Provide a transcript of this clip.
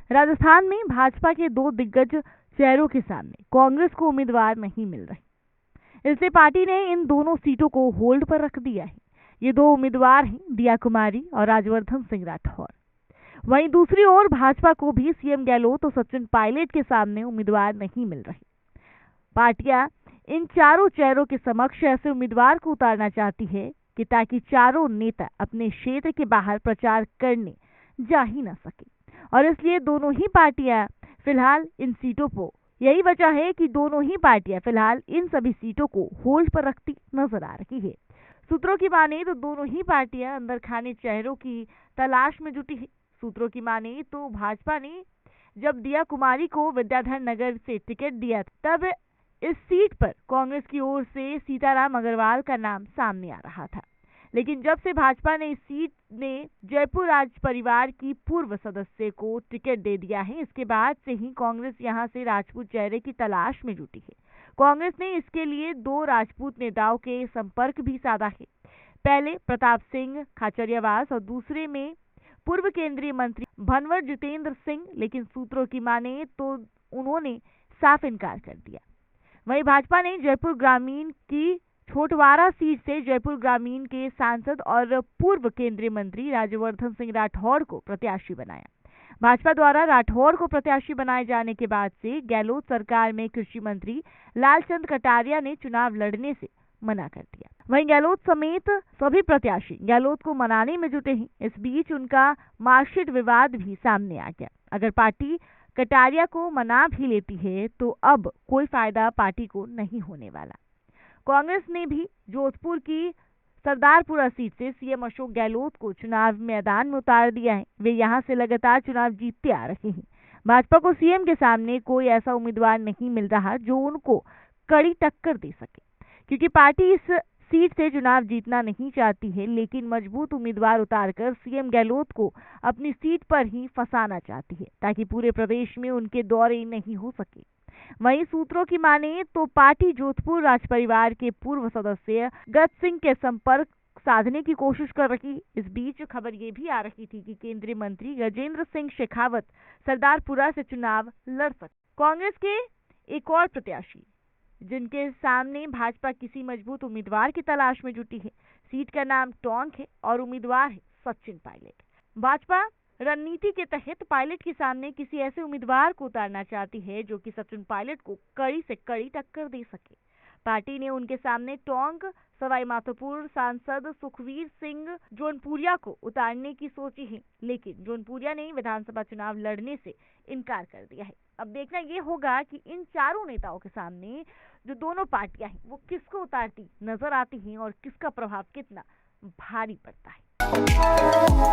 राजस्थान में भाजपा के दो दिग्गज चेहरों के सामने कांग्रेस को उम्मीदवार नहीं मिल रहे, इसलिए पार्टी ने इन दोनों सीटों को होल्ड पर रख दिया है। ये दो उम्मीदवार हैं दिया कुमारी और राजवर्धन सिंह राठौर। वहीं दूसरी ओर भाजपा को भी सीएम गहलोत और सचिन पायलट के सामने उम्मीदवार नहीं मिल रहे। पार्टियां इन चारों चेहरों के समक्ष ऐसे उम्मीदवार को उतारना चाहती है कि ताकि चारों नेता अपने क्षेत्र के बाहर प्रचार करने जा ही न सके, और इसलिए दोनों ही पार्टियां फिलहाल इन सीटों को यही वजह है कि दोनों ही पार्टियां फिलहाल इन सभी सीटों को होल्ड पर रखती नजर आ रही है। सूत्रों की माने तो दोनों ही पार्टियां अंदर खाने चेहरों की तलाश में जुटी है। सूत्रों की माने तो भाजपा ने जब दिया कुमारी को विद्याधर नगर से टिकट दिया तब इस सीट पर कांग्रेस की ओर से सीताराम अग्रवाल का नाम सामने आ रहा था, लेकिन जब से भाजपा ने इस सीट में जयपुर राज परिवार की पूर्व सदस्य को टिकट दे दिया है, इसके बाद से ही कांग्रेस यहां से राजपूत चेहरे की तलाश में जुटी है। कांग्रेस ने इसके लिए दो राजपूत नेताओं के संपर्क भी साधा है। पहले प्रताप सिंह खाचरियावास और दूसरे में पूर्व केंद्रीय मंत्री भनवर जितेंद्र सिंह, लेकिन सूत्रों की माने तो उन्होंने साफ इनकार कर दिया। वहीं भाजपा ने जयपुर ग्रामीण की छोटवारा सीट से जयपुर ग्रामीण के सांसद और पूर्व केंद्रीय मंत्री राजवर्धन सिंह राठौर को प्रत्याशी बनाया। भाजपा द्वारा राठौर को प्रत्याशी बनाए जाने के बाद से गहलोत सरकार में कृषि मंत्री लालचंद कटारिया ने चुनाव लड़ने से मना कर दिया। वहीं गहलोत समेत सभी प्रत्याशी गहलोत को मनाने में जुटे हैं। इस बीच उनका मार्कशीट विवाद भी सामने आ गया। अगर पार्टी कटारिया को मना भी लेती है तो अब कोई फायदा पार्टी को नहीं होने वाला। कांग्रेस ने भी जोधपुर की सरदारपुरा सीट से सीएम अशोक गहलोत को चुनाव मैदान में उतार दिया है। वे यहां से लगातार चुनाव जीतते आ रहे हैं। भाजपा को सीएम के सामने कोई ऐसा उम्मीदवार नहीं मिल रहा जो उनको कड़ी टक्कर दे सके, क्योंकि पार्टी इस सीट से चुनाव जीतना नहीं चाहती है, लेकिन मजबूत उम्मीदवार उतारकर सीएम गहलोत को अपनी सीट पर ही फंसाना चाहती है ताकि पूरे प्रदेश में उनके दौरे नहीं हो सके। वहीं सूत्रों की माने तो पार्टी जोधपुर राजपरिवार के पूर्व सदस्य गज सिंह के संपर्क साधने की कोशिश कर रही। इस बीच खबर ये भी आ रही थी कि केंद्रीय मंत्री गजेंद्र सिंह शेखावत सरदारपुरा से चुनाव लड़ सकते। कांग्रेस के एक और प्रत्याशी जिनके सामने भाजपा किसी मजबूत उम्मीदवार की तलाश में जुटी है, सीट का नाम टोंक है और उम्मीदवार है सचिन पायलट। भाजपा रणनीति के तहत पायलट के सामने किसी ऐसे उम्मीदवार को उतारना चाहती है जो कि सचिन पायलट को कड़ी से कड़ी टक्कर दे सके। पार्टी ने उनके सामने टोंक सवाई माधोपुर सांसद सुखवीर सिंह जौनपुरिया को उतारने की सोची है, लेकिन जौनपुरिया ने विधानसभा चुनाव लड़ने से इनकार कर दिया है। अब देखना ये होगा कि इन चारों नेताओं के सामने जो दोनों पार्टियां हैं वो किसको उतारती नजर आती हैं और किसका प्रभाव कितना भारी पड़ता है।